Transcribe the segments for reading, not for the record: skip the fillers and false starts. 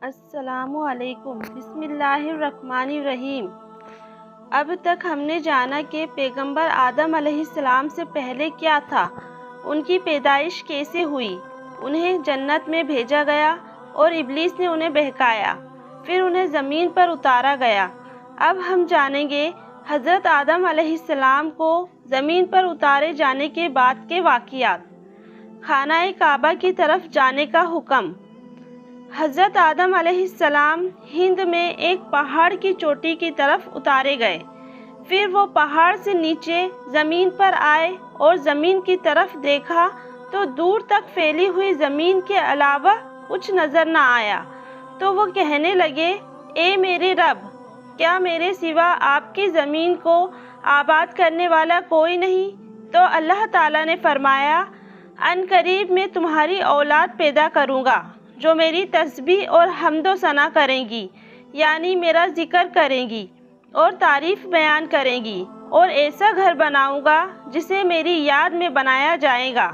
السلام علیکم۔ بسم اللہ الرحمن الرحیم۔ اب تک ہم نے جانا کہ پیغمبر آدم علیہ السلام سے پہلے کیا تھا، ان کی پیدائش کیسے ہوئی، انہیں جنت میں بھیجا گیا اور ابلیس نے انہیں بہکایا، پھر انہیں زمین پر اتارا گیا۔ اب ہم جانیں گے حضرت آدم علیہ السلام کو زمین پر اتارے جانے کے بعد کے واقعات۔ خانہ کعبہ کی طرف جانے کا حکم۔ حضرت آدم علیہ السلام ہند میں ایک پہاڑ کی چوٹی کی طرف اتارے گئے، پھر وہ پہاڑ سے نیچے زمین پر آئے اور زمین کی طرف دیکھا تو دور تک پھیلی ہوئی زمین کے علاوہ کچھ نظر نہ آیا، تو وہ کہنے لگے، اے میرے رب، کیا میرے سوا آپ کی زمین کو آباد کرنے والا کوئی نہیں؟ تو اللہ تعالیٰ نے فرمایا، ان قریب میں تمہاری اولاد پیدا کروں گا جو میری تسبیح اور حمد و ثنا کریں گی، یعنی میرا ذکر کریں گی اور تعریف بیان کریں گی، اور ایسا گھر بناؤں گا جسے میری یاد میں بنایا جائے گا،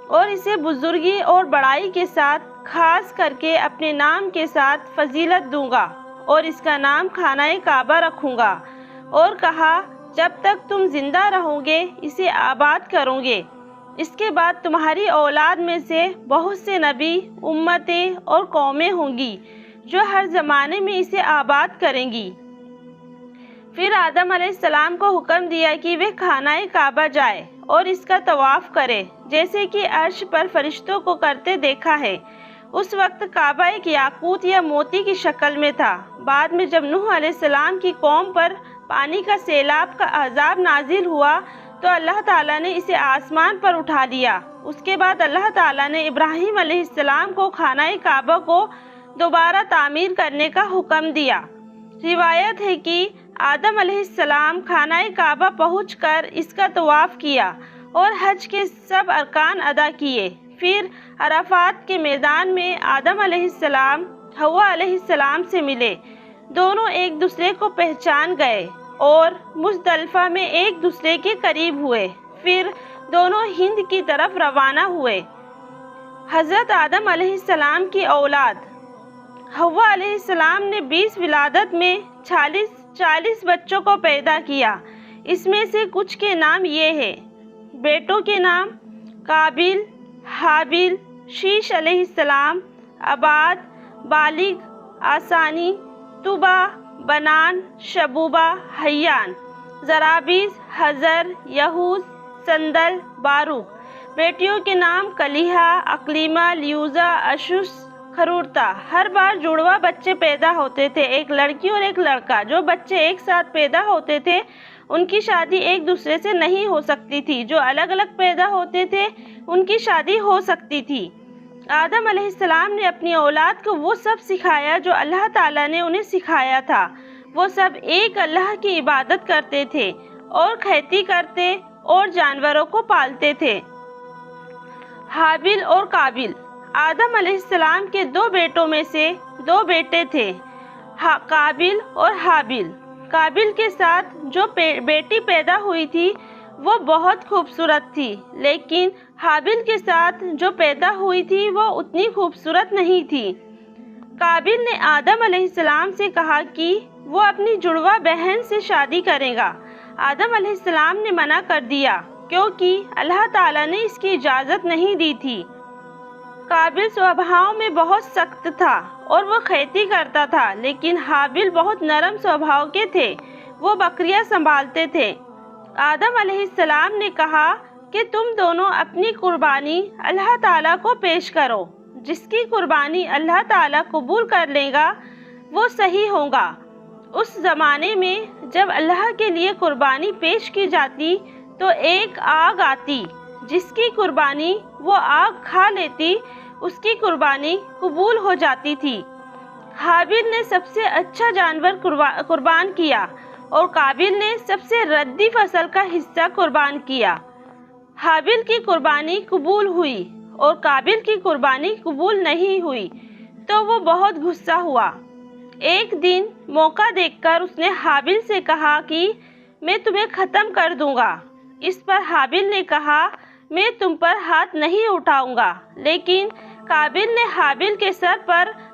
اور اسے بزرگی اور بڑائی کے ساتھ، خاص کر کے اپنے نام کے ساتھ فضیلت دوں گا، اور اس کا نام خانہ کعبہ رکھوں گا، اور کہا، جب تک تم زندہ رہو گے اسے آباد کرو گے، اس کے بعد تمہاری اولاد میں سے بہت سے نبی، امتیں اور قومیں ہوں گی جو ہر زمانے میں اسے آباد کریں گی۔ پھر آدم علیہ السلام کو حکم دیا کہ وہ خانہ کعبہ جائے اور اس کا طواف کرے، جیسے کہ عرش پر فرشتوں کو کرتے دیکھا ہے۔ اس وقت کعبہ ایک یاقوت یا موتی کی شکل میں تھا۔ بعد میں جب نوح علیہ السلام کی قوم پر پانی کا سیلاب کا عذاب نازل ہوا تو اللہ تعالیٰ نے اسے آسمان پر اٹھا لیا۔ اس کے بعد اللہ تعالیٰ نے ابراہیم علیہ السلام کو خانہ کعبہ کو دوبارہ تعمیر کرنے کا حکم دیا۔ روایت ہے کہ آدم علیہ السلام خانہ کعبہ پہنچ کر اس کا طواف کیا اور حج کے سب ارکان ادا کیے۔ پھر عرفات کے میدان میں آدم علیہ السلام حوا علیہ السلام سے ملے، دونوں ایک دوسرے کو پہچان گئے اور مزدلفہ میں ایک دوسرے کے قریب ہوئے، پھر دونوں ہند کی طرف روانہ ہوئے۔ حضرت آدم علیہ السلام کی اولاد۔ حوا علیہ السلام نے 20 ولادت میں 40 بچوں کو پیدا کیا۔ اس میں سے کچھ کے نام یہ ہیں: بیٹوں کے نام قابل، حابل، شیش علیہ السلام، عباد، بالغ، آسانی، طبع، بنان، شبوبہ، حیان، زرابیس، حزر، یہوذ، سندل، باروک۔ بیٹیوں کے نام کلیہا، اقلیمہ، لیوزا، اشوس، خرورتا۔ ہر بار جڑواں بچے پیدا ہوتے تھے، ایک لڑکی اور ایک لڑکا۔ جو بچے ایک ساتھ پیدا ہوتے تھے ان کی شادی ایک دوسرے سے نہیں ہو سکتی تھی، جو الگ الگ پیدا ہوتے تھے ان کی شادی ہو سکتی تھی۔ آدم علیہ السلام نے اپنی اولاد کو وہ سب سکھایا جو اللہ تعالیٰ نے انہیں سکھایا تھا۔ وہ سب ایک اللہ کی عبادت کرتے تھے اور کھیتی کرتے اور جانوروں کو پالتے تھے۔ حابل اور قابل۔ آدم علیہ السلام کے 2 بیٹوں میں سے 2 بیٹے تھے، قابل اور حابل۔ قابل کے ساتھ جو بیٹی پیدا ہوئی تھی وہ بہت خوبصورت تھی، لیکن حابل کے ساتھ جو پیدا ہوئی تھی وہ اتنی خوبصورت نہیں تھی۔ قابل نے آدم علیہ السلام سے کہا کہ وہ اپنی جڑواں بہن سے شادی کرے گا۔ آدم علیہ السلام نے منع کر دیا کیونکہ اللہ تعالیٰ نے اس کی اجازت نہیں دی تھی۔ قابل سوبھاؤ میں بہت سخت تھا اور وہ کھیتی کرتا تھا، لیکن حابل بہت نرم سوبھاؤ کے تھے، وہ بکریاں سنبھالتے تھے۔ آدم علیہ السلام نے کہا کہ تم دونوں اپنی قربانی اللہ تعالیٰ کو پیش کرو، جس کی قربانی اللہ تعالیٰ قبول کر لے گا وہ صحیح ہوگا۔ اس زمانے میں جب اللہ کے لیے قربانی پیش کی جاتی تو ایک آگ آتی، جس کی قربانی وہ آگ کھا لیتی اس کی قربانی قبول ہو جاتی تھی۔ حابل نے سب سے اچھا جانور قربان کیا اور قابل نے سب سے ردی فصل کا حصہ قربان کیا۔ حابل کی قربانی قبول ہوئی اور قابل کی قربانی قبول نہیں ہوئی تو وہ بہت غصہ ہوا۔ ایک دن موقع دیکھ کر اس نے حابل سے کہا کہ میں تمہیں ختم کر دوں گا۔ اس پر حابل نے کہا، میں تم پر ہاتھ نہیں اٹھاؤں گا، لیکن قابل نے حابل کے سر پر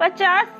50